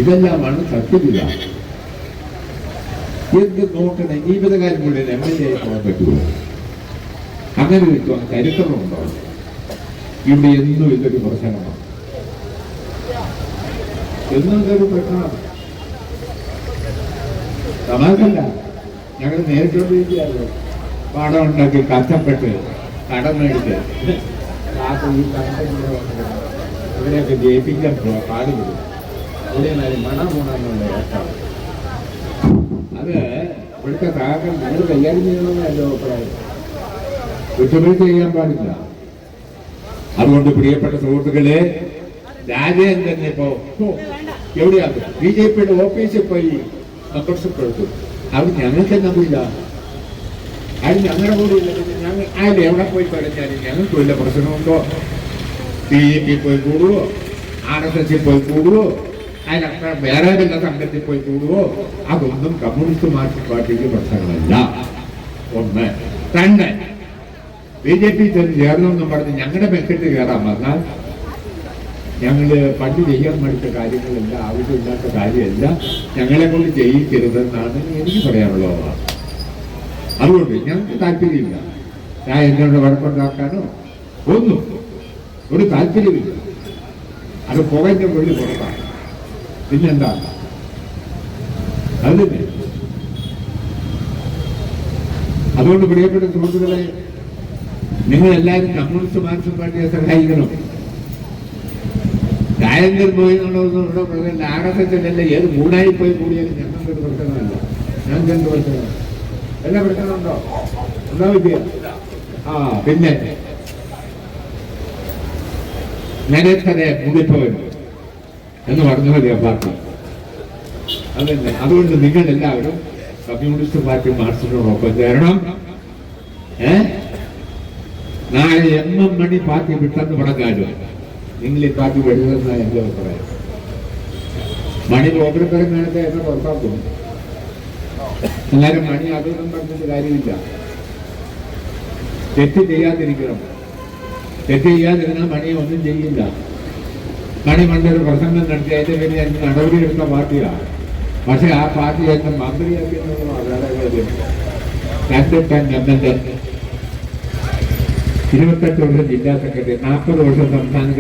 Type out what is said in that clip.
ഇതെല്ലാമാണ് സത്യമില്ല. എന്ത് നോക്കണേ, ജീവിതകാലം മുഴുവൻ MLA ആയി പോകാൻ പറ്റുമോ? അങ്ങനെ ഒരു ചരിത്രമുണ്ടോ? ഇവിടെ എന്നും ഇതൊരു പ്രശ്നമാണ്, എന്നും ഇതൊരു പ്രശ്നമാണ്. തമാശല്ല, ഞങ്ങൾ നേരിട്ടുകൊണ്ടിരിക്കുകയായിരുന്നു. പണം ഉണ്ടാക്കി കഷ്ടപ്പെട്ട് കടം മേടിച്ച് ഇവരെയൊക്കെ ജയിപ്പിക്കാൻ പാടുപെടും. ഇവിടെ മണം ഗുണമെന്നുള്ള ഏർപ്പാട് അത് ഇവിടുത്തെ സഹാക്കൾ നിങ്ങൾ കൈകാര്യം ചെയ്യണമെന്ന് എൻ്റെ അഭിപ്രായം. കുറ്റപ്പെടുത്തി ചെയ്യാൻ പാടില്ല. അതുകൊണ്ട് പ്രിയപ്പെട്ട സുഹൃത്തുക്കളെ, രാജേന്ദ്രൻ ഇപ്പോ എവിടെയാണ് BJPയുടെ ഓഫീസിൽ പോയി മെമ്പർഷിപ്പ് എടുത്തു. അത് ഞങ്ങൾക്ക് നമ്പില്ല, അത് ഞങ്ങളുടെ കൂടെ ഇല്ല. ഞങ്ങൾ അതിൽ എവിടെ പോയി പറഞ്ഞാലും ഞങ്ങൾക്ക് വല്ല പ്രശ്നമുണ്ടോ? BJP പോയി കൂടുവോ, RSS പോയി കൂടുവോ, അതിനത്ര വേറെ വല്ല സംഘത്തിൽ പോയി കൂടുവോ? അതൊന്നും കമ്മ്യൂണിസ്റ്റ് മാർക്സിസ്റ്റ് പാർട്ടിക്ക് പ്രശ്നങ്ങളല്ല. ഒന്ന്. രണ്ട്, BJP ചേർന്നെന്നും പറഞ്ഞ് ഞങ്ങളുടെ മെക്കിട്ട് കയറാൻ വന്നാൽ ഞങ്ങള് പണ്ട് ചെയ്യാൻ പഠിച്ച കാര്യങ്ങളെല്ലാം ആവശ്യമില്ലാത്ത കാര്യമല്ല, ഞങ്ങളെ കൊണ്ട് ചെയ്യിക്കരുതെന്നാണ് എനിക്ക് പറയാനുള്ളത്. അതുകൊണ്ട് ഞങ്ങൾക്ക് താല്പര്യമില്ല. ഞാൻ എന്നോട് വഴക്കുണ്ടാക്കാനോ ഒന്നും ഒരു താല്പര്യമില്ല. അത് പുകഞ്ഞ വെള്ളി പുറത്താണ്. പിന്നെന്താ അത് തന്നെ. അതുകൊണ്ട് പ്രിയപ്പെട്ട സുഹൃത്തുക്കളെ, നിങ്ങളെല്ലാവരും കമ്മ്യൂണിസ്റ്റ് മാർക്സിസ്റ്റ് പാർട്ടിയെ സഹായിക്കണം. രാജേന്ദ്രൻ പോയി എന്നുള്ളതൊന്നും ഇവിടെ RSSലല്ല, ഏത് മൂന്നായി പോയി കൂടിയാലും ഞങ്ങൾക്കൊരു പ്രശ്നമല്ല. ഞങ്ങൾക്ക് എന്ത് പ്രശ്നമാണ്? എല്ലാ പ്രശ്നമുണ്ടോ? ഉണ്ടോ വിദ്യ? പിന്നെ നരേന്ദ്രനെ മുടിപ്പോയി എന്ന് പറഞ്ഞു മതി ആ പാർട്ടി. അതന്നെ. അതുകൊണ്ട് നിങ്ങൾ എല്ലാവരും കമ്മ്യൂണിസ്റ്റ് പാർട്ടി മാർക്സിനോടൊപ്പം ചേരണം. നാളെ MM മണി പാർട്ടി വിട്ടെന്ന് പറഞ്ഞാലും നിങ്ങൾ ഈ പാർട്ടി വെടിവെന്നാണ് എൻ്റെ അഭിപ്രായം. മണി പ്രോഗ്രത്തരം കാലത്തെ എന്നെ പുറത്താക്കും. എല്ലാവരും മണി അതൊന്നും പറഞ്ഞിട്ട് കാര്യമില്ല. തെറ്റ് ചെയ്യാതിരിക്കണം. തെറ്റ് ചെയ്യാതിരുന്നാൽ മണി ഒന്നും ചെയ്യില്ല. മണി പണ്ടൊരു പ്രസംഗം നടത്തി അതിന്റെ പേരിൽ എനിക്ക് നടപടി എടുത്ത പാർട്ടിയാണ്. പക്ഷെ ആ പാർട്ടി എന്നെ മന്ത്രിയാക്കി എന്നുള്ളത് വേറെ കാര്യം. 28 വർഷം ജില്ലാ സെക്രട്ടറി, 40 വർഷം സംസ്ഥാന